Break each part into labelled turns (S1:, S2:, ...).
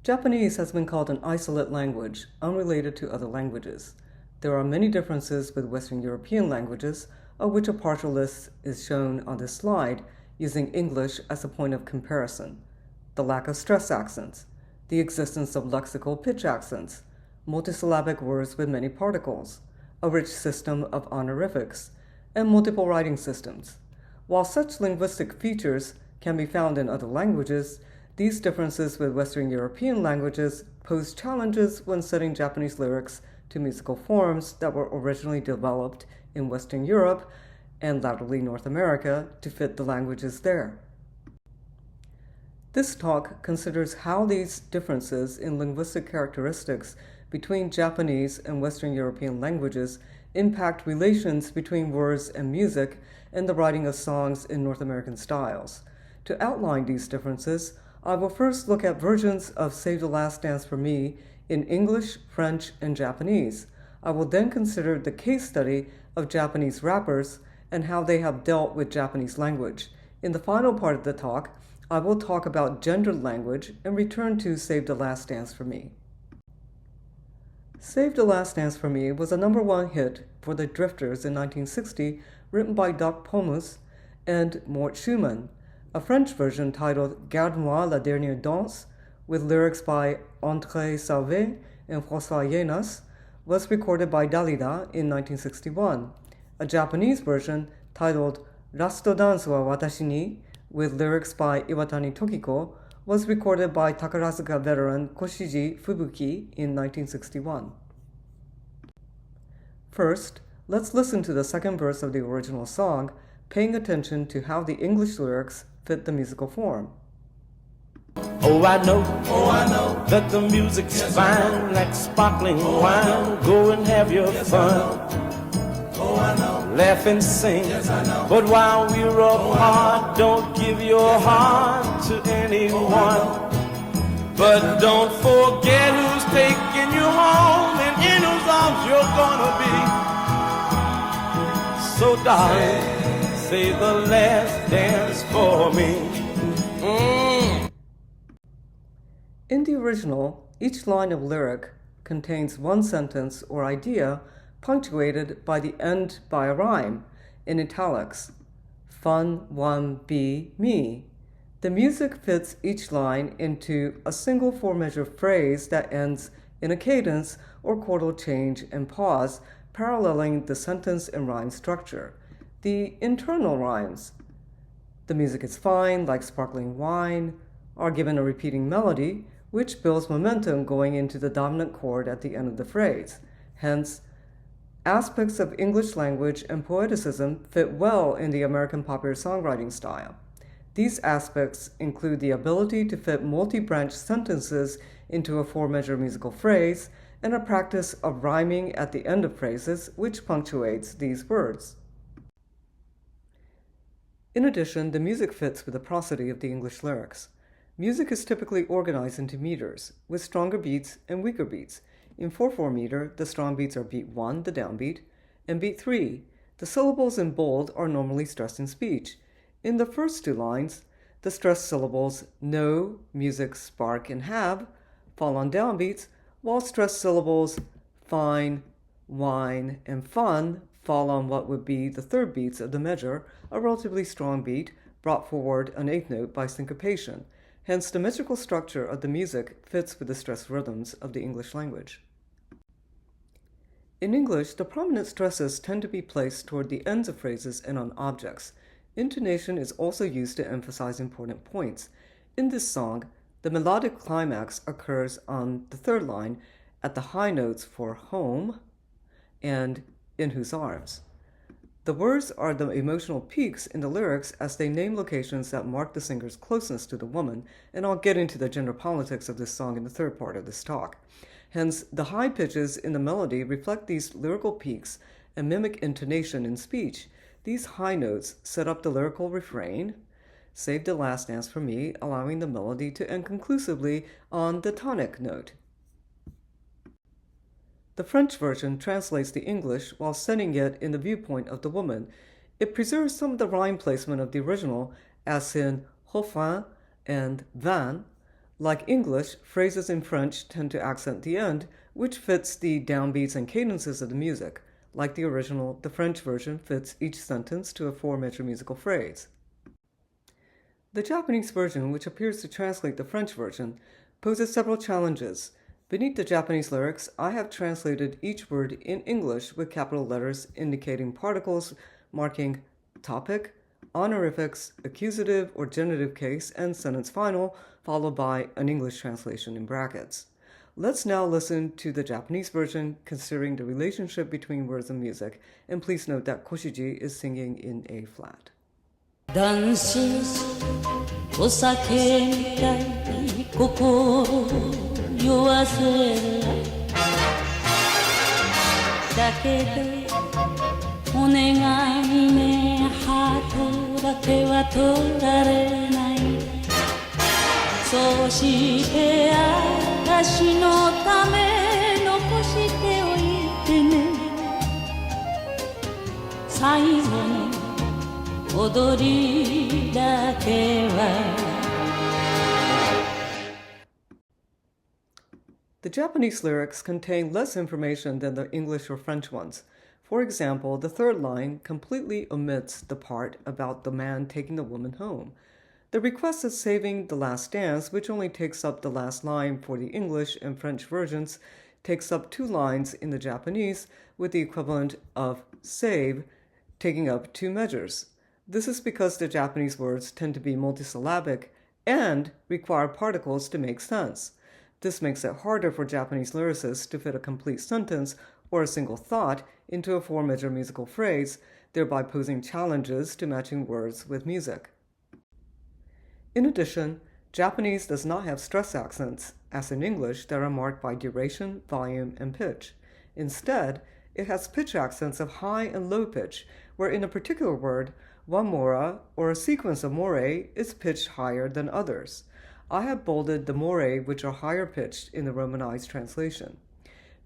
S1: Japanese has been called an isolate language, unrelated to other languages. There are many differences with Western European languages, of which a partial list is shown on this slide, using English as a point of comparison. The lack of stress accents, the existence of lexical pitch accents, multisyllabic words with many particles, a rich system of honorifics, and multiple writing systems. While such linguistic features can be found in other languages, these differences with Western European languages pose challenges when setting Japanese lyrics to musical forms that were originally developed in Western Europe and latterly North America to fit the languages there. This talk considers how these differences in linguistic characteristics between Japanese and Western European languages impact relations between words and music and the writing of songs in North American styles. To outline these differences, I will first look at versions of Save the Last Dance for Me in English, French, and Japanese. I will then consider the case study of Japanese rappers and how they have dealt with Japanese language. In the final part of the talk, I will talk about gendered language and return to Save the Last Dance for Me. Save the Last Dance for Me was a #1 hit for the Drifters in 1960, written by Doc Pomus and Mort Schumann. A French version titled Garde-moi la dernière danse, with lyrics by André Salvé and François Yenas, was recorded by Dalida in 1961. A Japanese version titled Rasto Dance wa Watashi ni, with lyrics by Iwatani Tokiko, was recorded by Takarazuka veteran Koshiji Fubuki in 1961. First, let's listen to the second verse of the original song, paying attention to how the English lyrics fit the musical form.
S2: Oh, I know that the music's fine, like sparkling wine. Go and have your fun. Laugh and sing. But while we're apart, don't give your heart to anyone. But don't forget who's taking you home and in whose arms you're gonna be. So darling, say the last dance for me.
S1: In the original, each line of lyric contains one sentence or idea punctuated by the end by a rhyme in italics. Fun, one, be, me. The music fits each line into a single four-measure phrase that ends in a cadence or chordal change and pause, paralleling the sentence and rhyme structure. The internal rhymes, the music is fine, like sparkling wine, are given a repeating melody, which builds momentum going into the dominant chord at the end of the phrase. Hence, aspects of English language and poeticism fit well in the American popular songwriting style. These aspects include the ability to fit multi-branch sentences into a four-measure musical phrase and a practice of rhyming at the end of phrases, which punctuates these words. In addition, the music fits with the prosody of the English lyrics. Music is typically organized into meters, with stronger beats and weaker beats. In 4/4 meter, the strong beats are beat 1, the downbeat, and beat 3. The syllables in bold are normally stressed in speech. In the first two lines, the stressed syllables know, music, spark, and have fall on downbeats, while stressed syllables fine, wine, and fun fall on what would be the third beats of the measure, a relatively strong beat brought forward an eighth note by syncopation. Hence, the metrical structure of the music fits with the stressed rhythms of the English language. In English, the prominent stresses tend to be placed toward the ends of phrases and on objects. Intonation is also used to emphasize important points. In this song, the melodic climax occurs on the third line at the high notes for home and in whose arms. The words are the emotional peaks in the lyrics as they name locations that mark the singer's closeness to the woman, and I'll get into the gender politics of this song in the third part of this talk. Hence, the high pitches in the melody reflect these lyrical peaks and mimic intonation in speech. These high notes set up the lyrical refrain, Save the Last Dance for Me, allowing the melody to end conclusively on the tonic note. The French version translates the English while setting it in the viewpoint of the woman. It preserves some of the rhyme placement of the original, as in refrain and vin, Like English, phrases in French tend to accent the end, which fits the downbeats and cadences of the music. Like the original, the French version fits each sentence to a 4-measure musical phrase. The Japanese version, which appears to translate the French version, poses several challenges. Beneath the Japanese lyrics, I have translated each word in English with capital letters indicating particles marking topic, honorifics, accusative or genitive case, and sentence final, followed by an English translation in brackets. Let's now listen to the Japanese version considering the relationship between words and music, and please note that Koshiji is singing in A flat.
S3: 男子お酒みたいに心酔わせるだけどお願いねハートだけは取られないそうして私のため残しておいてね最後の踊りだけは
S1: The Japanese lyrics contain less information than the English or French ones. For example, the third line completely omits the part about the man taking the woman home. The request is saving the last dance, which only takes up the last line for the English and French versions, takes up 2 lines in the Japanese, with the equivalent of save taking up 2 measures. This is because the Japanese words tend to be multisyllabic and require particles to make sense. This makes it harder for Japanese lyricists to fit a complete sentence or a single thought into a 4-measure musical phrase, thereby posing challenges to matching words with music. In addition, Japanese does not have stress accents, as in English, that are marked by duration, volume, and pitch. Instead, it has pitch accents of high and low pitch, where in a particular word, one mora or a sequence of morae is pitched higher than others. I have bolded the morae which are higher pitched in the Romanized translation.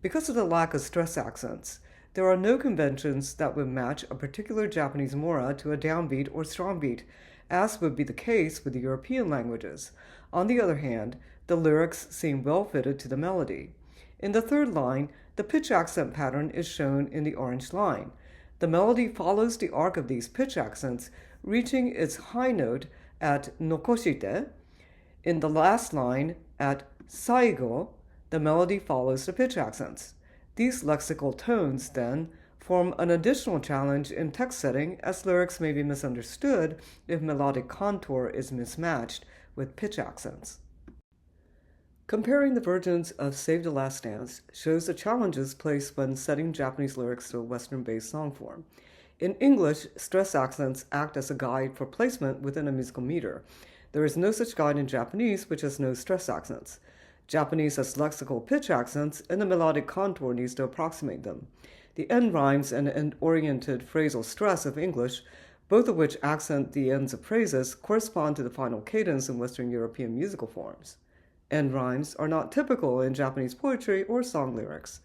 S1: Because of the lack of stress accents, there are no conventions that would match a particular Japanese mora to a downbeat or strong beat, as would be the case with the European languages. On the other hand, the lyrics seem well fitted to the melody. In the third line, the pitch accent pattern is shown in the orange line. The melody follows the arc of these pitch accents, reaching its high note at nokoshite. In the last line, at saigo, the melody follows the pitch accents. These lexical tones, then, form an additional challenge in text setting, as lyrics may be misunderstood if melodic contour is mismatched with pitch accents. Comparing the versions of Save the Last Dance shows the challenges placed when setting Japanese lyrics to a Western-based song form. In English, stress accents act as a guide for placement within a musical meter. There is no such guide in Japanese, which has no stress accents. Japanese has lexical pitch accents, and the melodic contour needs to approximate them. The end rhymes and end-oriented phrasal stress of English, both of which accent the ends of phrases, correspond to the final cadence in Western European musical forms. End rhymes are not typical in Japanese poetry or song lyrics.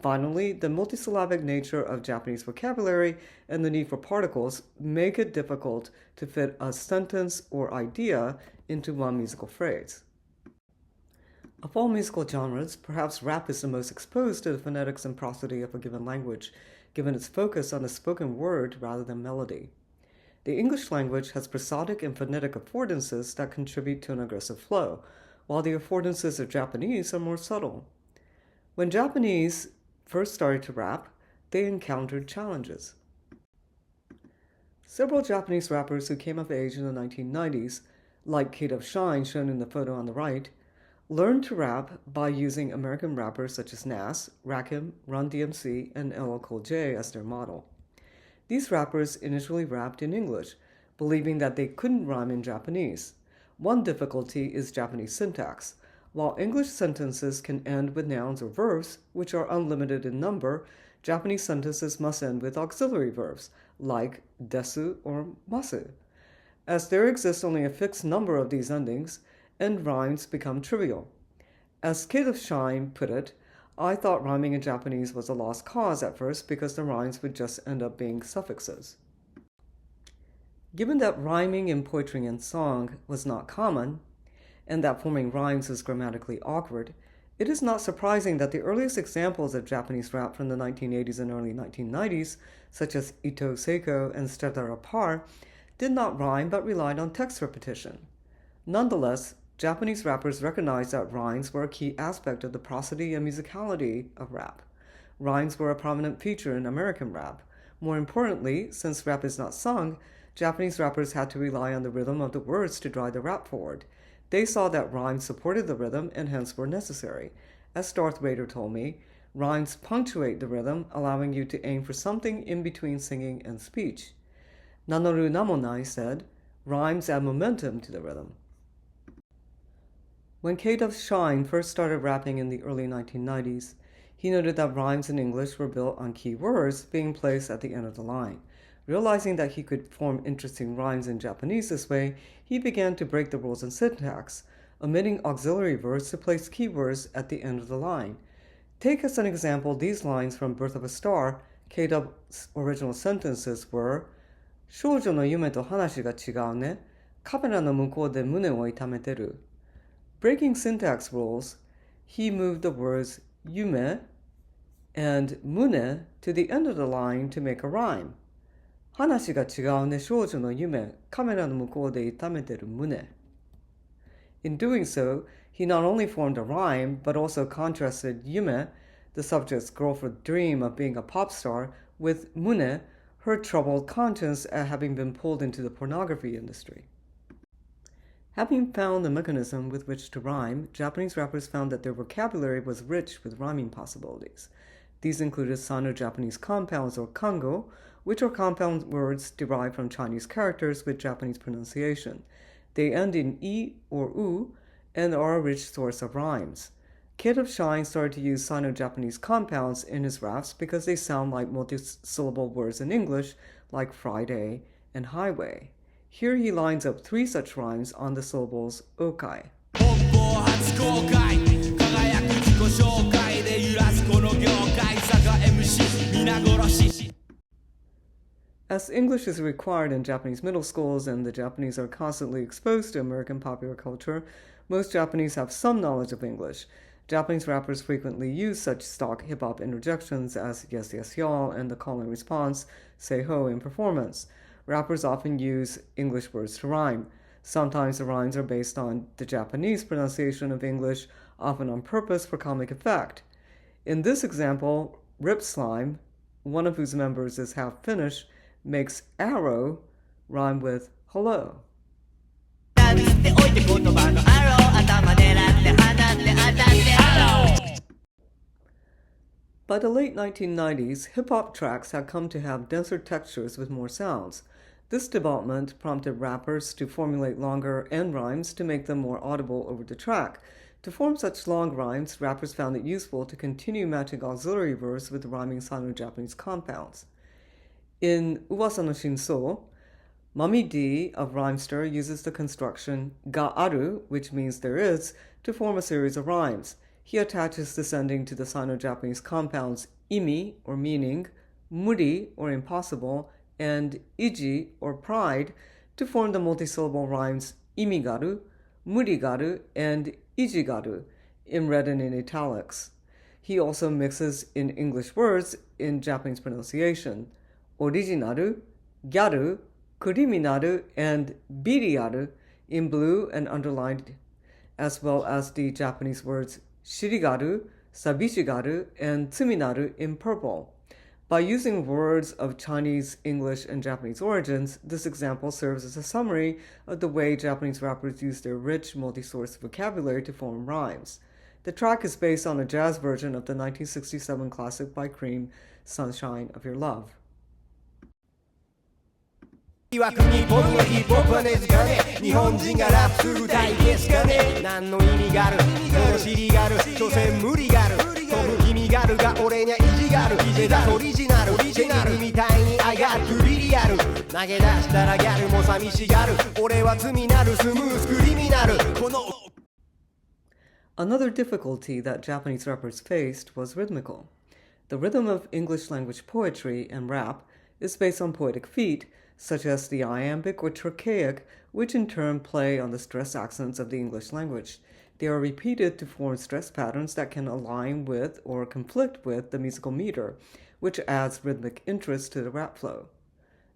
S1: Finally, the multisyllabic nature of Japanese vocabulary and the need for particles make it difficult to fit a sentence or idea into one musical phrase. Of all musical genres, perhaps rap is the most exposed to the phonetics and prosody of a given language, given its focus on the spoken word rather than melody. The English language has prosodic and phonetic affordances that contribute to an aggressive flow, while the affordances of Japanese are more subtle. When Japanese first started to rap, they encountered challenges. Several Japanese rappers who came of age in the 1990s, like Kate of Shine shown in the photo on the right, learned to rap by using American rappers such as Nas, Rakim, Run DMC, and LL Cool J as their model. These rappers initially rapped in English, believing that they couldn't rhyme in Japanese. One difficulty is Japanese syntax. While English sentences can end with nouns or verbs, which are unlimited in number, Japanese sentences must end with auxiliary verbs, like desu or masu. As there exists only a fixed number of these endings, end rhymes become trivial. As Kate of Shine put it, I thought rhyming in Japanese was a lost cause at first because the rhymes would just end up being suffixes. Given that rhyming in poetry and song was not common, and that forming rhymes is grammatically awkward, it is not surprising that the earliest examples of Japanese rap from the 1980s and early 1990s, such as Ito Seiko and Stradara Par, did not rhyme but relied on text repetition. Nonetheless, Japanese rappers recognized that rhymes were a key aspect of the prosody and musicality of rap. Rhymes were a prominent feature in American rap. More importantly, since rap is not sung, Japanese rappers had to rely on the rhythm of the words to drive the rap forward. They saw that rhymes supported the rhythm and hence were necessary. As Darth Vader told me, rhymes punctuate the rhythm, allowing you to aim for something in between singing and speech. Nanoru Namonai said, rhymes add momentum to the rhythm. When K-Dub's Shine first started rapping in the early 1990s, he noted that rhymes in English were built on key words being placed at the end of the line. Realizing that he could form interesting rhymes in Japanese this way, he began to break the rules in syntax, omitting auxiliary verbs to place keywords at the end of the line. Take as an example these lines from Birth of a Star. K-Dub's original sentences were, 少女の夢と話が違うね。カメラの向こうで胸を痛めてる. Breaking syntax rules, he moved the words yume and mune to the end of the line to make a rhyme. 話が違うね少女の夢、カメラの向こうで痛めてる胸. In doing so, he not only formed a rhyme, but also contrasted Yume, the subject's girlfriend dream of being a pop star, with Mune, her troubled conscience at having been pulled into the pornography industry. Having found the mechanism with which to rhyme, Japanese rappers found that their vocabulary was rich with rhyming possibilities. These included Sino-Japanese compounds or kango, which are compound words derived from Chinese characters with Japanese pronunciation. They end in I or U and are a rich source of rhymes. Kid of Shine started to use Sino-Japanese compounds in his raps because they sound like multi-syllable words in English, like Friday and highway. Here he lines up 3 such rhymes on the syllables okai. As English is required in Japanese middle schools and the Japanese are constantly exposed to American popular culture, most Japanese have some knowledge of English. Japanese rappers frequently use such stock hip-hop interjections as yes, yes, y'all, and the call and response, say ho, in performance. Rappers often use English words to rhyme. Sometimes the rhymes are based on the Japanese pronunciation of English, often on purpose for comic effect. In this example, Rip Slime, one of whose members is half Finnish, makes arrow rhyme with hello. By the late 1990s, hip-hop tracks had come to have denser textures with more sounds. This development prompted rappers to formulate longer end rhymes to make them more audible over the track. To form such long rhymes, rappers found it useful to continue matching auxiliary verbs with rhyming Sino-Japanese compounds. In Uwasa no Shinso, Mami D of Rhymester uses the construction ga aru, which means there is, to form a series of rhymes. He attaches this ending to the Sino-Japanese compounds imi, or meaning, muri, or impossible, and iji, or pride, to form the multisyllable rhymes imigaru, murigaru, and ijigaru, in red and in italics. He also mixes in English words in Japanese pronunciation. Originaru, gyaru, kuriminaru, and biriaru in blue and underlined, as well as the Japanese words shirigaru, sabishigaru, and tsuminaru in purple. By using words of Chinese, English, and Japanese origins, this example serves as a summary of the way Japanese rappers use their rich, multi-source vocabulary to form rhymes. The track is based on a jazz version of the 1967 classic by Cream, Sunshine of Your Love.
S4: 曰く日本のヒップホップは根付かねえ日本人がラップする大ですかね何の意味があるこの尻がある所詮無理がある飛ぶ君があるが俺には意地があるジェダオリジナルジェナルみたいに愛があるクリリアル投げ出したらギャルも寂しがる俺は罪なるスムースクリミナルこの
S1: Another difficulty that Japanese rappers faced was rhythmical. The rhythm of English language poetry and rap is based on poetic feet, such as the iambic or trochaic, which in turn play on the stress accents of the English language. They are repeated to form stress patterns that can align with or conflict with the musical meter, which adds rhythmic interest to the rap flow.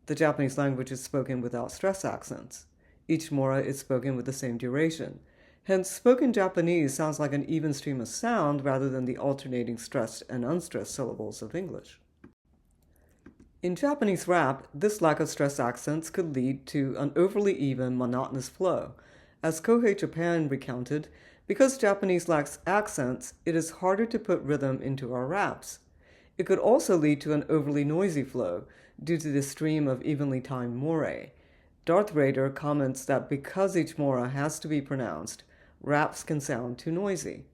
S1: The Japanese language is spoken without stress accents. Each mora is spoken with the same duration. Hence, spoken Japanese sounds like an even stream of sound rather than the alternating stressed and unstressed syllables of English. In Japanese rap, this lack of stress accents could lead to an overly even, monotonous flow. As Kohei Japan recounted, because Japanese lacks accents, it is harder to put rhythm into our raps. It could also lead to an overly noisy flow due to the stream of evenly timed morae. Darth Raider comments that because each mora has to be pronounced, raps can sound too noisy.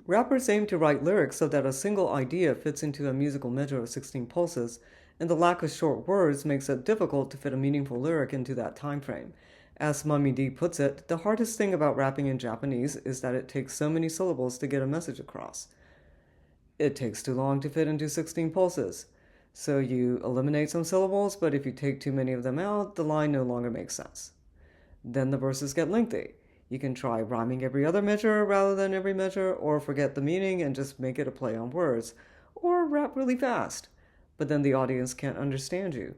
S1: Rappers aim to write lyrics so that a single idea fits into a musical measure of 16 pulses, and the lack of short words makes it difficult to fit a meaningful lyric into that time frame. As Mummy D puts it, the hardest thing about rapping in Japanese is that it takes so many syllables to get a message across. It takes too long to fit into 16 pulses. So you eliminate some syllables, but if you take too many of them out, the line no longer makes sense. Then the verses get lengthy. You can try rhyming every other measure rather than every measure, or forget the meaning and just make it a play on words, or rap really fast, but then the audience can't understand you.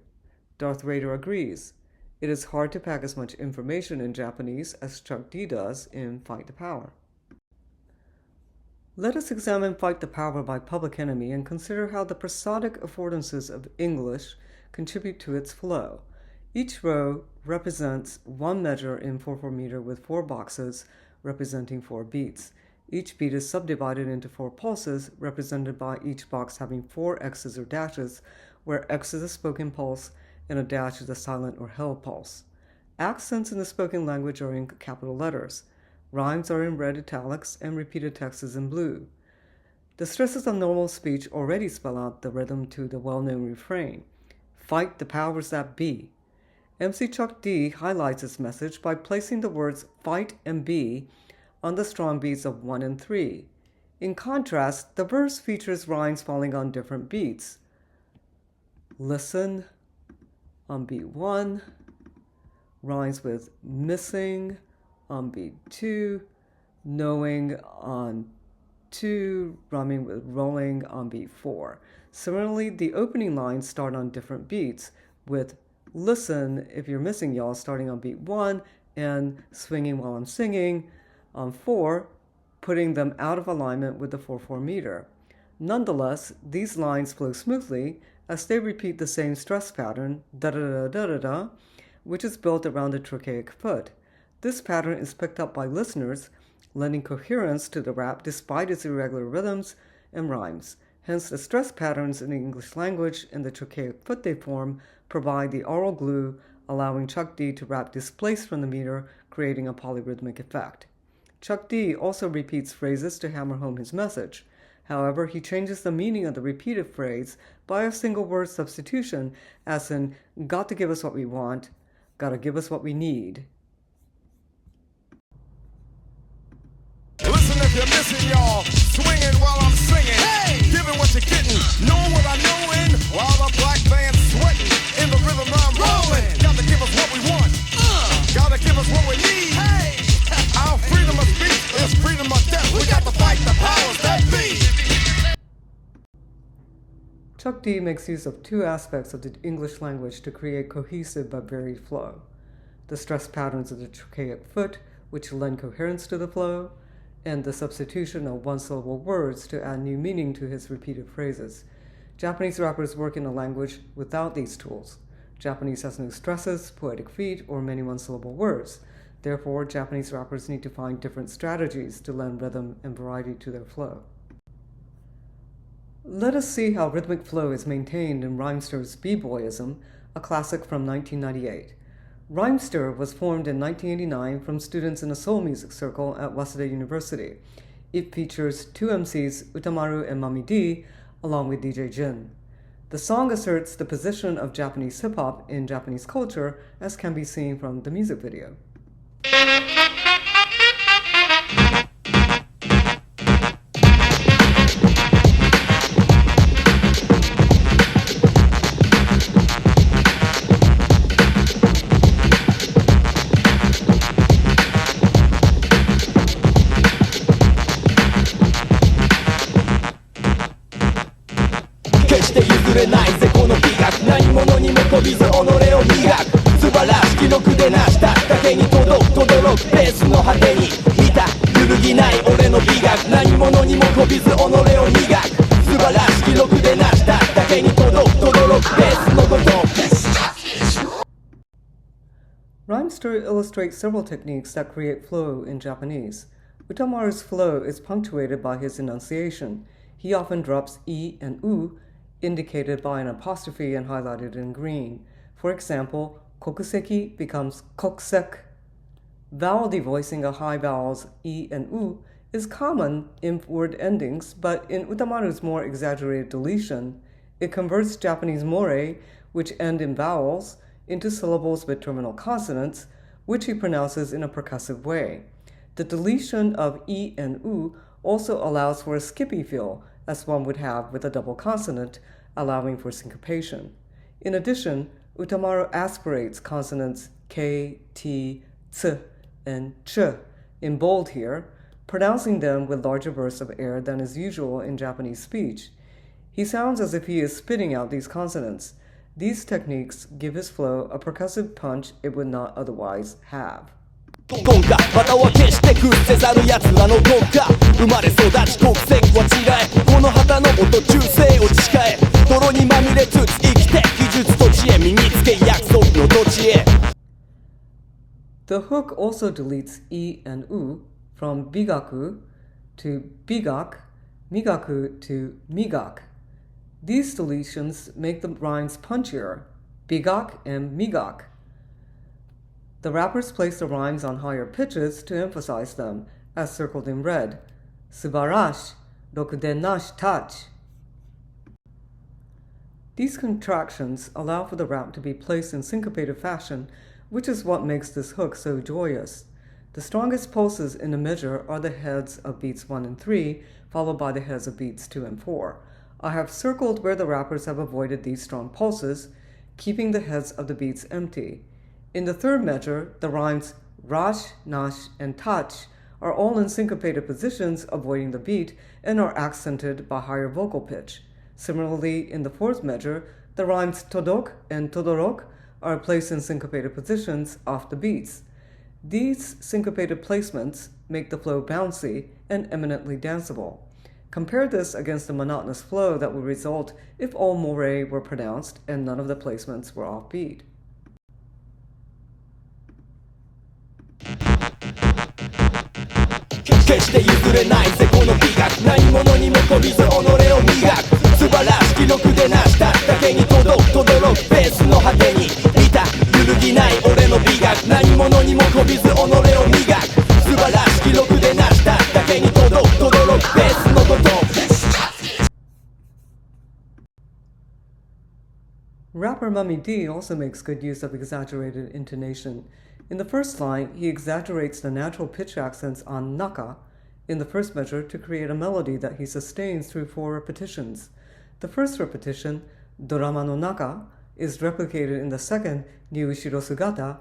S1: Darth Raider agrees. It is hard to pack as much information in Japanese as Chuck D does in Fight the Power. Let us examine Fight the Power by Public Enemy and consider how the prosodic affordances of English contribute to its flow. Each row represents one measure in 4/4 meter with 4 boxes representing 4 beats. Each beat is subdivided into 4 pulses, represented by each box having 4 X's or dashes, where X is a spoken pulse and a dash is a silent or held pulse. Accents in the spoken language are in capital letters. Rhymes are in red italics and repeated text is in blue. The stresses of normal speech already spell out the rhythm to the well-known refrain, "Fight the powers that be." MC Chuck D highlights this message by placing the words fight and be on the strong beats of 1 and 3. In contrast, the verse features rhymes falling on different beats. Listen on beat 1, rhymes with missing on beat 2, knowing on 2, rhyming with rolling on beat 4. Similarly, the opening lines start on different beats, with listen, if you're missing y'all, starting on beat 1, and swinging while I'm singing on 4, putting them out of alignment with the 4/4 meter. Nonetheless, these lines flow smoothly as they repeat the same stress pattern, da-da-da-da-da-da, which is built around the trochaic foot. This pattern is picked up by listeners, lending coherence to the rap despite its irregular rhythms and rhymes. Hence, the stress patterns in the English language and the trochaic foot they form provide the oral glue, allowing Chuck D to rap displaced from the meter, creating a polyrhythmic effect. Chuck D also repeats phrases to hammer home his message. However, he changes the meaning of the repeated phrase by a single word substitution, as in, got to give us what we want, gotta give us what we need.
S5: Listen if you're missing, y'all. Swinging while I'm singing. Hey! Giving what you're getting. Knowing what I know in. While the black band's sweating. In the rhythm I'm rolling. Gotta give us what we want. Gotta give us what we need. Hey! Our freedom of speech is freedom of death. We got to fight the powers that be.
S1: Chuck D makes use of 2 aspects of the English language to create cohesive but varied flow. The stress patterns of the trochaic foot, which lend coherence to the flow, and the substitution of one-syllable words to add new meaning to his repeated phrases. Japanese rappers work in a language without these tools. Japanese has no stresses, poetic feet, or many one-syllable words. Therefore, Japanese rappers need to find different strategies to lend rhythm and variety to their flow. Let us see how rhythmic flow is maintained in Rhymster's B-Boyism, a classic from 1998. Rhymster was formed in 1989 from students in a soul music circle at Waseda University. It features 2 MCs, Utamaru and Mami D, along with DJ Jin. The song asserts the position of Japanese hip-hop in Japanese culture, as can be seen from the music video.
S4: 果てに見た揺るぎない俺の美学何者にもこびず己を磨く素晴らしき記録で成しただけに轟くベースのこと
S1: Rhymester illustrates several techniques that create flow in Japanese. Utamaru's flow is punctuated by his enunciation. He often drops e and u, indicated by an apostrophe and highlighted in green. For example, kokuseki becomes kokusek. Vowel devoicing of high vowels e and u is common in word endings, but in Utamaru's more exaggerated deletion, it converts Japanese more, which end in vowels, into syllables with terminal consonants, which he pronounces in a percussive way. The deletion of e and u also allows for a skippy feel, as one would have with a double consonant, allowing for syncopation. In addition, Utamaru aspirates consonants k, t, ts, and ch in bold here, pronouncing them with larger bursts of air than is usual in Japanese speech. He sounds as if he is spitting out these consonants. These techniques give his flow a percussive punch it would not otherwise have.
S4: 今夏股は決して屈せざる奴らの国家生まれ育ち国籍は違えこの旗の音忠誠を誓え泥にまみれつつ生きて技術と知恵身につけ約束の土地へ
S1: The hook also deletes e and u from bigaku to bigak, migaku to migak. These deletions make the rhymes punchier, bigak and migak. The rappers place the rhymes on higher pitches to emphasize them, as circled in red. Subarash, rokudenash touch. These contractions allow for the rap to be placed in syncopated fashion, which is what makes this hook so joyous. The strongest pulses in the measure are the heads of beats 1 and 3, followed by the heads of beats 2 and 4. I have circled where the rappers have avoided these strong pulses, keeping the heads of the beats empty. In the third measure, the rhymes rash, nash, and touch are all in syncopated positions, avoiding the beat, and are accented by higher vocal pitch. Similarly, in the fourth measure, the rhymes todok and todorok are placed in syncopated positions off the beats. These syncopated placements make the flow bouncy and eminently danceable. Compare this against the monotonous flow that would result if all morae were pronounced and none of the placements were offbeat.
S4: 決して譲れないぜこの美学何者にもこびず己を磨く素晴らしき記録で成しただけに轟くベースの果てに見た揺るぎない俺の美学何者にもこびず己を磨く素晴らしき記録で成しただけに轟くベースのこと
S1: Rapper Mummy D also makes good use of exaggerated intonation. In the first line, he exaggerates the natural pitch accents on naka in the first measure to create a melody that he sustains through 4 repetitions. The first repetition, dorama no naka, is replicated in the second, ni ushiro sugata.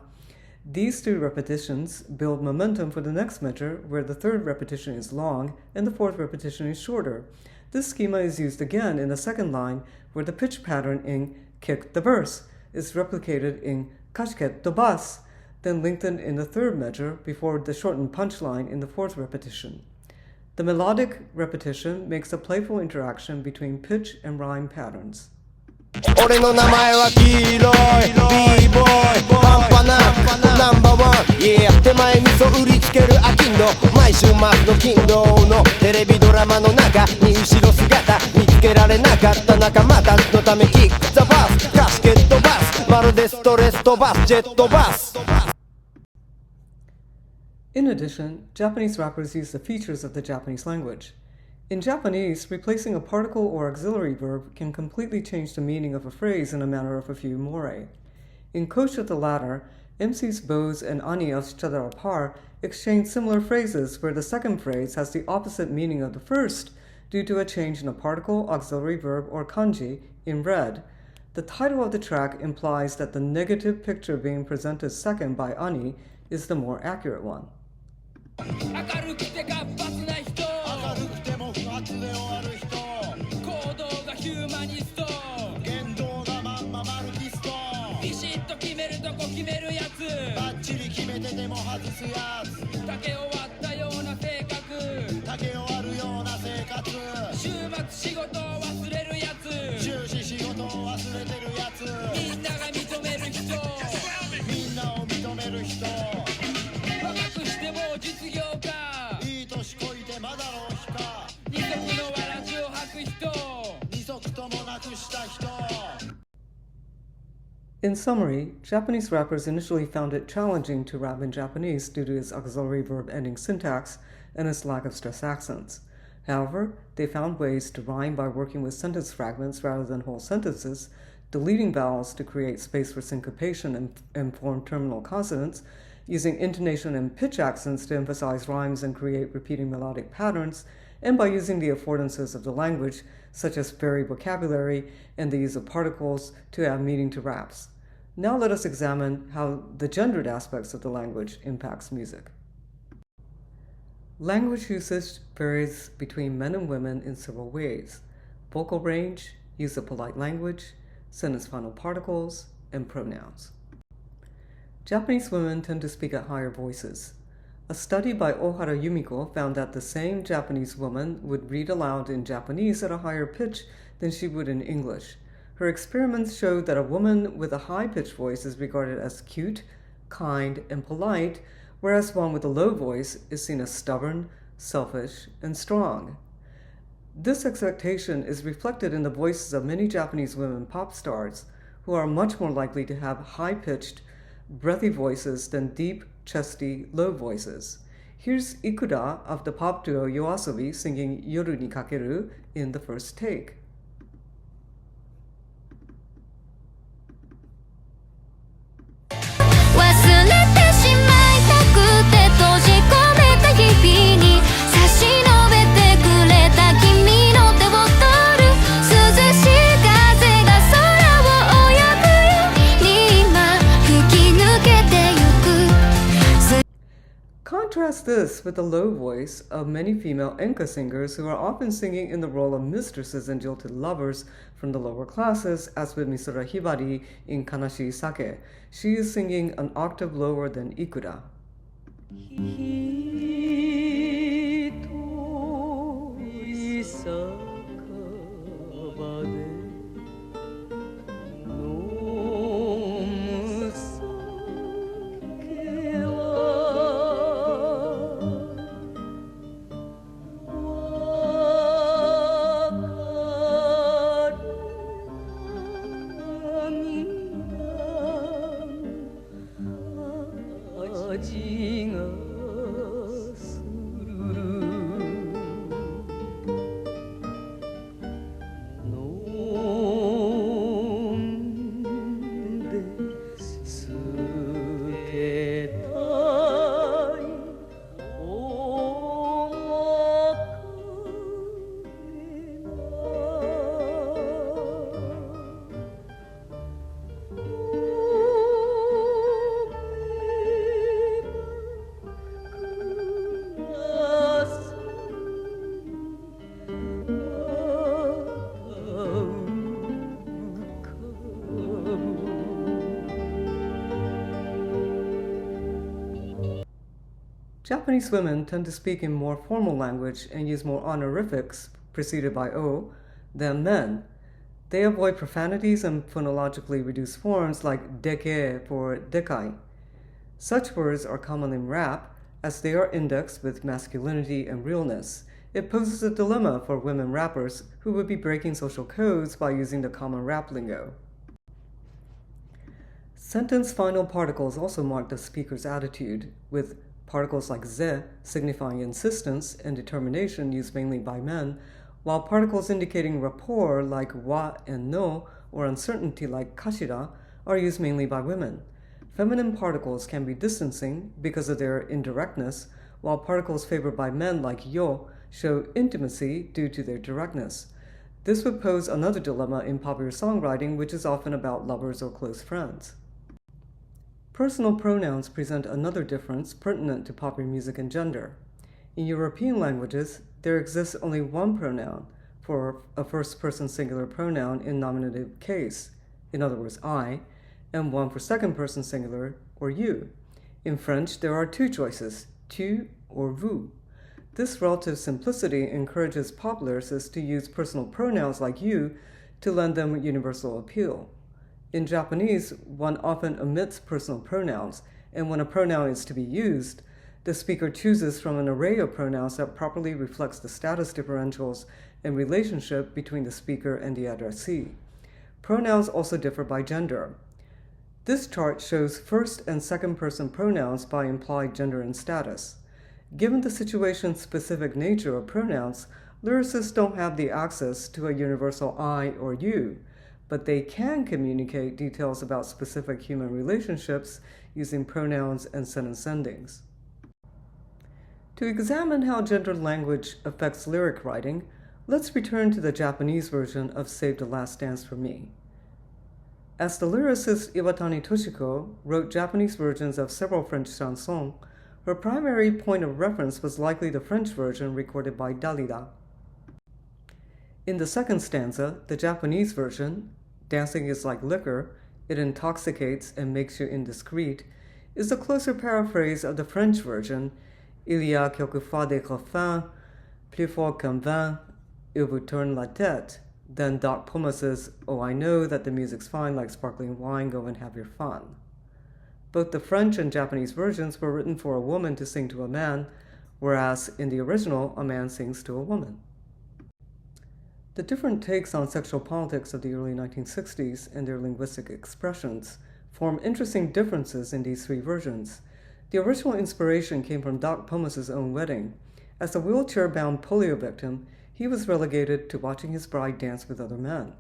S1: These 2 repetitions build momentum for the next measure, where the third repetition is long and the fourth repetition is shorter. This schema is used again in the second line, where the pitch pattern in kick the verse is replicated in kashket dobas, then lengthened in the third measure before the shortened punchline in the fourth repetition. The melodic repetition makes a playful interaction between pitch and rhyme patterns.
S4: 俺の名前は黄色い B-boy 半端なナンバーワン Yeah 手前味噌売りつけるアキンド毎週末の金土のテレビドラマの中に後ろ姿見つけられなかった仲間たちのためキックザバスカシケットバスまるでストレス飛ばすジェットバス
S1: In addition, Japanese rappers use the features of the Japanese language. In Japanese, replacing a particle or auxiliary verb can completely change the meaning of a phrase in a matter of a few morae. In Kosha the latter, MCs Bose and Ani of Chadar exchange similar phrases where the second phrase has the opposite meaning of the first due to a change in a particle, auxiliary verb, or kanji in red. The title of the track implies that the negative picture being presented second by Ani is the more accurate one.
S6: 明るくて活発な人明るくても不発で終わる人行動がヒューマニスト言動がまんまマルキストビシッと決めるとこ決めるやつバッチリ決めてても外すやつ竹を
S1: In summary, Japanese rappers initially found it challenging to rap in Japanese due to its auxiliary verb ending syntax and its lack of stress accents. However, they found ways to rhyme by working with sentence fragments rather than whole sentences, deleting vowels to create space for syncopation and form terminal consonants, using intonation and pitch accents to emphasize rhymes and create repeating melodic patterns, and by using the affordances of the language, such as fairy vocabulary and the use of particles, to add meaning to raps. Now let us examine how the gendered aspects of the language impacts music. Language usage varies between men and women in several ways: vocal range, use of polite language, sentence final particles, and pronouns. Japanese women tend to speak at higher voices. A study by Ohara Yumiko found that the same Japanese woman would read aloud in Japanese at a higher pitch than she would in English. Her experiments showed that a woman with a high-pitched voice is regarded as cute, kind, and polite, whereas one with a low voice is seen as stubborn, selfish, and strong. This expectation is reflected in the voices of many Japanese women pop stars, who are much more likely to have high-pitched, breathy voices than deep, chesty, low voices. Here's Ikuda of the pop duo YOASOBI singing Yoru ni Kakeru in the first take.
S7: 忘れてしまいたくて閉じ込めた日々に差し伸べてくれた君の手を取る涼しい風が空を泳ぐように今吹き抜けてゆく
S1: Contrast this with the low voice of many female enka singers who are often singing in the role of mistresses and jilted lovers from the lower classes, as with Misora Hibari in Kanashii Sake. She is singing an octave lower than Ikuda.
S3: 味がする飲んですけたいお
S1: Japanese women tend to speak in more formal language and use more honorifics, preceded by o, than men. They avoid profanities and phonologically reduced forms like deke for dekai. Such words are common in rap, as they are indexed with masculinity and realness. It poses a dilemma for women rappers who would be breaking social codes by using the common rap lingo. Sentence final particles also mark the speaker's attitude, with particles like ze signifying insistence and determination used mainly by men, while particles indicating rapport like wa and no, or uncertainty like kashira, are used mainly by women. Feminine particles can be distancing because of their indirectness, while particles favored by men like yo show intimacy due to their directness. This would pose another dilemma in popular songwriting, which is often about lovers or close friends. Personal pronouns present another difference pertinent to popular music and gender. In European languages, there exists only one pronoun for a first-person singular pronoun in nominative case, in other words, I, and one for second-person singular, or you. In French, there are two choices, tu or vous. This relative simplicity encourages pop lyricists to use personal pronouns like you to lend them universal appeal. In Japanese, one often omits personal pronouns, and when a pronoun is to be used, the speaker chooses from an array of pronouns that properly reflects the status differentials and relationship between the speaker and the addressee. Pronouns also differ by gender. This chart shows first and second person pronouns by implied gender and status. Given the situation-specific nature of pronouns, lyricists don't have the access to a universal I or you, but they can communicate details about specific human relationships using pronouns and sentence endings. To examine how gendered language affects lyric writing, let's return to the Japanese version of Save the Last Dance for Me. As the lyricist Iwatani Toshiko wrote Japanese versions of several French chansons, her primary point of reference was likely the French version recorded by Dalida. In the second stanza, the Japanese version, "Dancing is like liquor, it intoxicates and makes you indiscreet," is a closer paraphrase of the French version, "Il y a quelquefois des refrains, plus fort qu'un vin, il vous tourne la tête," than Doc Pomus's "Oh, I know that the music's fine like sparkling wine, go and have your fun." Both the French and Japanese versions were written for a woman to sing to a man, whereas in the original, a man sings to a woman. The different takes on sexual politics of the early 1960s and their linguistic expressions form interesting differences in these three versions. The original inspiration came from Doc Pomus's own wedding. As a wheelchair-bound polio victim, he was relegated to watching his bride dance with other men.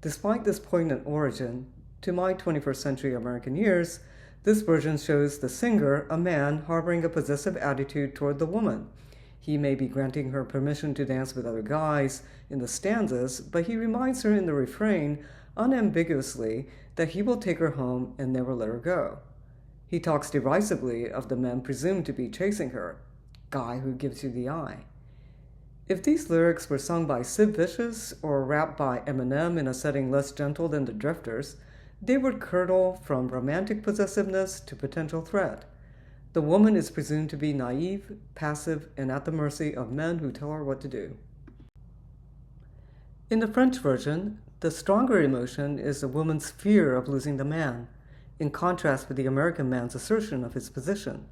S1: Despite this poignant origin, to my 21st century American ears, this version shows the singer, a man, harboring a possessive attitude toward the woman. He may be granting her permission to dance with other guys in the stanzas, but he reminds her in the refrain unambiguously that he will take her home and never let her go. He talks derisively of the men presumed to be chasing her, "guy who gives you the eye." If these lyrics were sung by Sid Vicious or rapped by Eminem in a setting less gentle than the Drifters, they would curdle from romantic possessiveness to potential threat. The woman is presumed to be naive, passive, and at the mercy of men who tell her what to do. In the French version, the stronger emotion is the woman's fear of losing the man, in contrast with the American man's assertion of his position.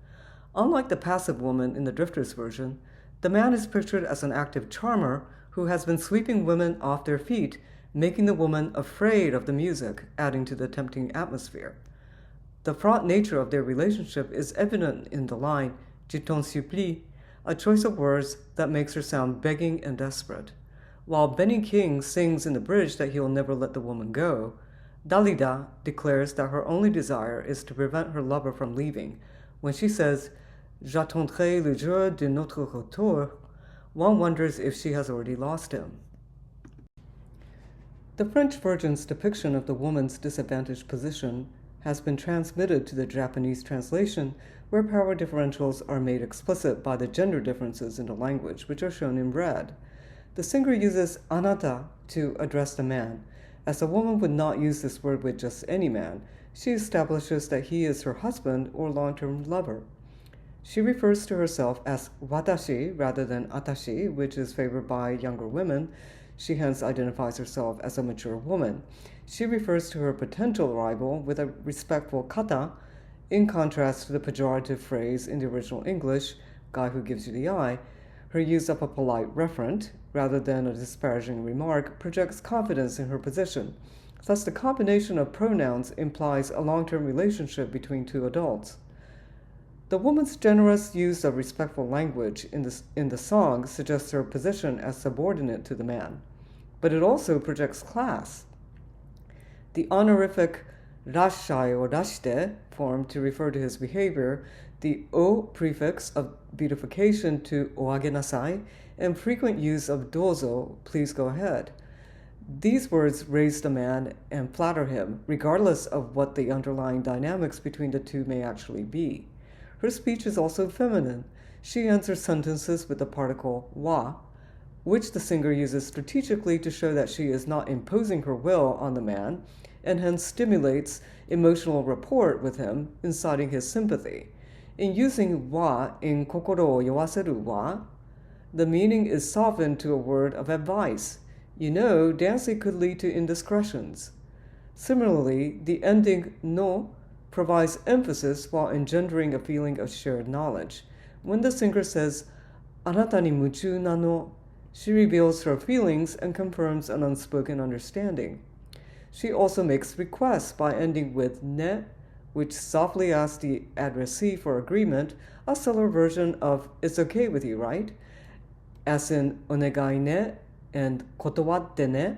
S1: Unlike the passive woman in the Drifters version, the man is pictured as an active charmer who has been sweeping women off their feet, making the woman afraid of the music, adding to the tempting atmosphere. The fraught nature of their relationship is evident in the line, "Je t'en supplie," a choice of words that makes her sound begging and desperate. While Benny King sings in the bridge that he'll never let the woman go, Dalida declares that her only desire is to prevent her lover from leaving. When she says, "J'attendrai le jour de notre retour," one wonders if she has already lost him. The French version's depiction of the woman's disadvantaged position has been transmitted to the Japanese translation, where power differentials are made explicit by the gender differences in the language, which are shown in red. The singer uses "anata" to address the man. As a woman would not use this word with just any man, she establishes that he is her husband or long-term lover. She refers to herself as watashi rather than atashi, which is favored by younger women. She hence identifies herself as a mature woman. She refers to her potential rival with a respectful kata, in contrast to the pejorative phrase in the original English, "guy who gives you the eye." Her use of a polite referent, rather than a disparaging remark, projects confidence in her position. Thus, the combination of pronouns implies a long-term relationship between two adults. The woman's generous use of respectful language in the song suggests her position as subordinate to the man, but it also projects class. The honorific "rashai" or "rashite" form to refer to his behavior, the "o" prefix of beautification to "oagenasai," and frequent use of "dozo," "please go ahead." These words raise the man and flatter him, regardless of what the underlying dynamics between the two may actually be. Her speech is also feminine. She answers sentences with the particle wa, which the singer uses strategically to show that she is not imposing her will on the man, and hence stimulates emotional rapport with him, inciting his sympathy. In using wa in kokoro o yowaseru wa, the meaning is softened to a word of advice. You know, dancing could lead to indiscretions. Similarly, the ending no provides emphasis while engendering a feeling of shared knowledge. When the singer says, "Anata ni muchu nano," she reveals her feelings and confirms an unspoken understanding. She also makes requests by ending with ne, which softly asks the addressee for agreement, a subtler version of "it's okay with you, right?" as in onegai ne and kotowatte ne.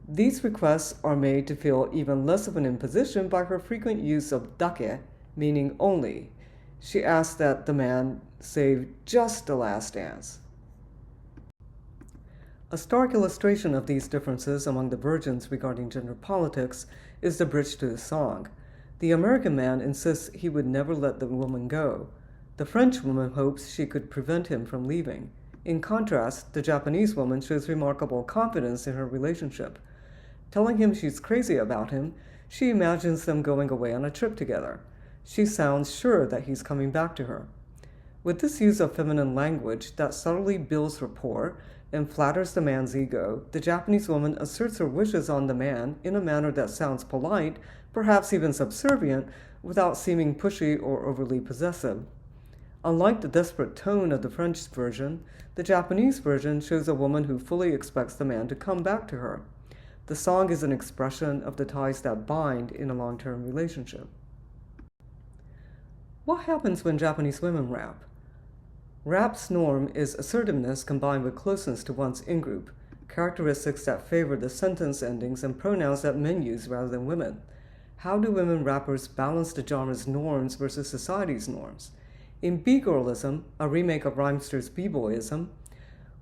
S1: These requests are made to feel even less of an imposition by her frequent use of dake, meaning only. She asks that the man save just the last dance. A stark illustration of these differences among the virgins regarding gender politics is the bridge to the song. The American man insists he would never let the woman go. The French woman hopes she could prevent him from leaving. In contrast, the Japanese woman shows remarkable confidence in her relationship. Telling him she's crazy about him, she imagines them going away on a trip together. She sounds sure that he's coming back to her. With this use of feminine language that subtly builds rapport and flatters the man's ego, the Japanese woman asserts her wishes on the man in a manner that sounds polite, perhaps even subservient, without seeming pushy or overly possessive. Unlike the desperate tone of the French version, the Japanese version shows a woman who fully expects the man to come back to her. The song is an expression of the ties that bind in a long-term relationship. What happens when Japanese women rap? Rap's norm is assertiveness combined with closeness to one's in-group, characteristics that favor the sentence endings and pronouns that men use rather than women. How do women rappers balance the genre's norms versus society's norms? In B-Girlism, a remake of Rhymster's B-Boyism,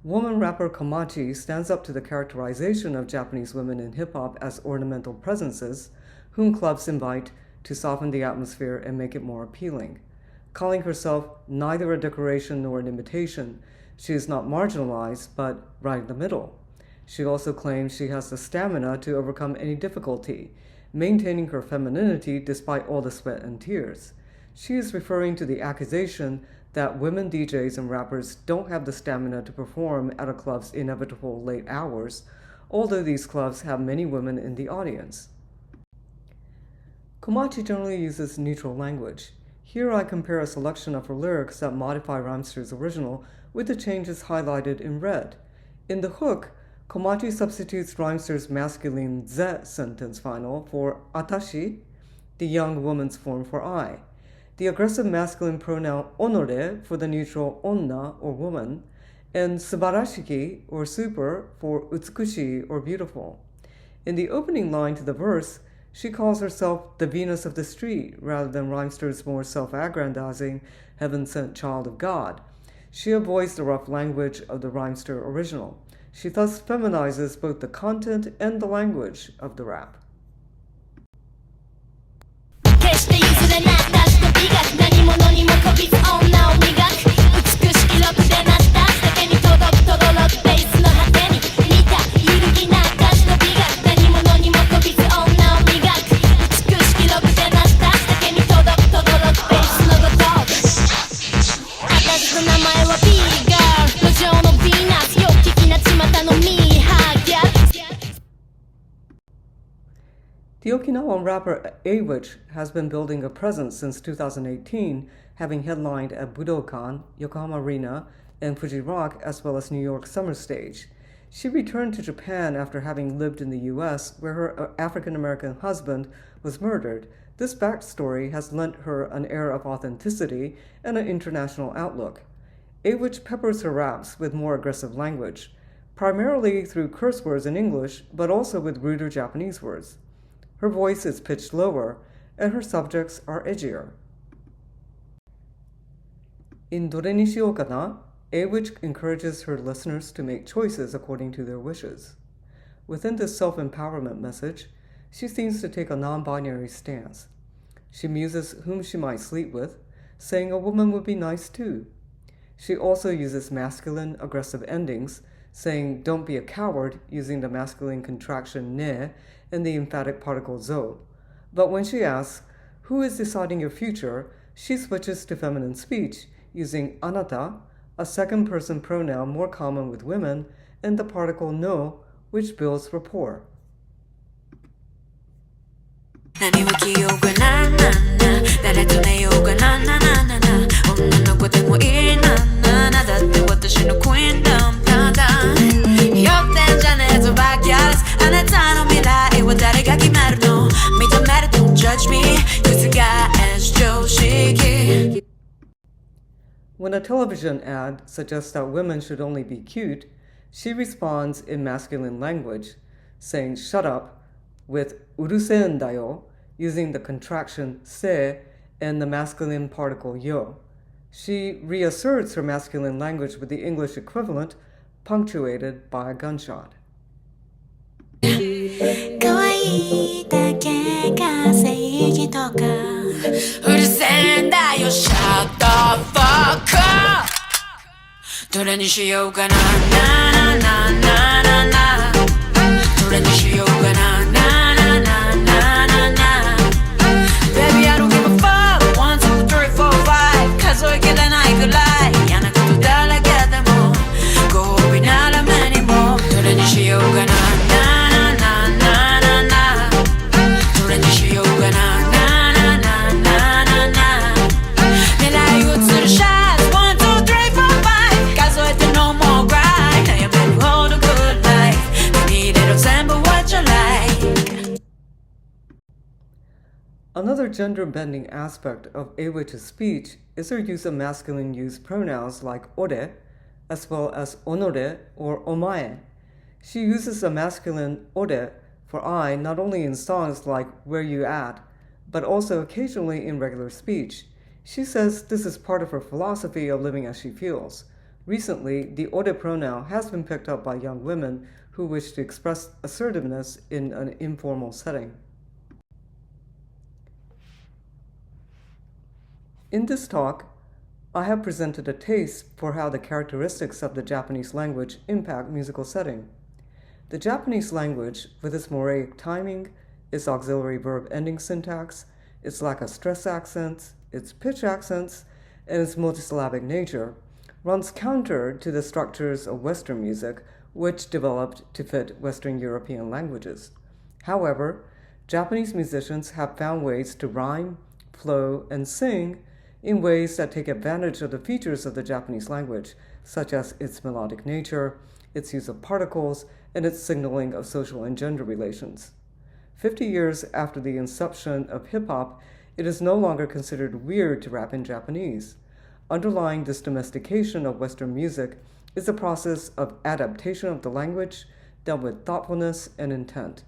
S1: woman rapper Komachi stands up to the characterization of Japanese women in hip-hop as ornamental presences, whom clubs invite to soften the atmosphere and make it more appealing. Calling herself neither a decoration nor an imitation, she is not marginalized, but right in the middle. She also claims she has the stamina to overcome any difficulty, maintaining her femininity despite all the sweat and tears. She is referring to the accusation that women DJs and rappers don't have the stamina to perform at a club's inevitable late hours, although these clubs have many women in the audience. Komachi generally uses neutral language. Here I compare a selection of her lyrics that modify Rhymster's original with the changes highlighted in red. In the hook, Komachi substitutes Rhymster's masculine ze sentence final for atashi, the young woman's form for I, the aggressive masculine pronoun onore for the neutral onna or woman, and subarashiki or super for utsukushi or beautiful. In the opening line to the verse, she calls herself the Venus of the street rather than Rhymster's more self-aggrandizing heaven-sent child of God. She avoids the rough language of the Rhymster original. She thus feminizes both the content and the language of the rap.
S7: 決して譲れない私の美学何者にもこびず女を磨く美しきろくでなしただけに届くとどろくベースの果てに似た揺るぎない私の美学何者にもこびず女を磨く美しきろくでなしただけに届くとどろくベースのごとく私の名前は B-Girl 路上のヴィーナスよききな巷のミーハーギャル
S1: The Okinawan rapper A-Witch has been building a presence since 2018, having headlined at Budokan, Yokohama Arena, and Fuji Rock, as well as New York Summer Stage. She returned to Japan after having lived in the US, where her African-American husband was murdered. This backstory has lent her an air of authenticity and an international outlook. A-Witch peppers her raps with more aggressive language, primarily through curse words in English, but also with ruder Japanese words. Her voice is pitched lower, and her subjects are edgier. In Dore ni shiyou kana, A-Witch encourages her listeners to make choices according to their wishes. Within this self-empowerment message, she seems to take a non-binary stance. She muses whom she might sleep with, saying a woman would be nice too. She also uses masculine, aggressive endings, saying don't be a coward using the masculine contraction ne and the emphatic particle zo. But when she asks, who is deciding your future, she switches to feminine speech, using anata, a second-person pronoun more common with women, and the particle no, which builds rapport.
S8: 何を着ようかななな誰と寝ようかななななな女の子でもいいなななだって私のクイーンダムパターン酔ってんじゃねえぞバカギャルスあなたの未来は誰が
S1: When a television ad suggests that women should only be cute, she responds in masculine language, saying shut up with urusen dayo, using the contraction se and the masculine particle yo. She reasserts her masculine language with the English equivalent, punctuated by a gunshot.
S8: 可愛いだけが正義とかうるせえんだよ Shut the fuck up どれにしようかななななななどれにしようかななななななな Baby I don't give a fuck 1, 2, 3, 4, 5数えきれないくらい嫌なことだらけでもご褒美なら目にもどれにしようかな
S1: Another gender-bending aspect of Ewich's speech is her use of masculine use pronouns like ore, as well as onore or omae. She uses the masculine ore for I not only in songs like Where You At, but also occasionally in regular speech. She says this is part of her philosophy of living as she feels. Recently, the ore pronoun has been picked up by young women who wish to express assertiveness in an informal setting. In this talk, I have presented a taste for how the characteristics of the Japanese language impact musical setting. The Japanese language, with its Moraic timing, its auxiliary verb ending syntax, its lack of stress accents, its pitch accents, and its multisyllabic nature, runs counter to the structures of Western music, which developed to fit Western European languages. However, Japanese musicians have found ways to rhyme, flow, and sing in ways that take advantage of the features of the Japanese language, such as its melodic nature, its use of particles, and its signaling of social and gender relations. 50 years after the inception of hip-hop, it is no longer considered weird to rap in Japanese. Underlying this domestication of Western music is the process of adaptation of the language done with thoughtfulness and intent.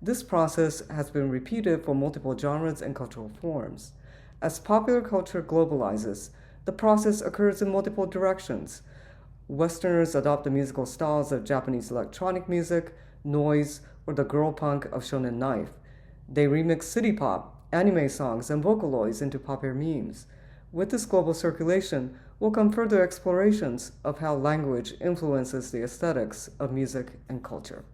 S1: This process has been repeated for multiple genres and cultural forms. As popular culture globalizes, the process occurs in multiple directions. Westerners adopt the musical styles of Japanese electronic music, noise, or the girl punk of Shonen Knife. They remix city pop, anime songs, and Vocaloids into popular memes. With this global circulation will come further explorations of how language influences the aesthetics of music and culture.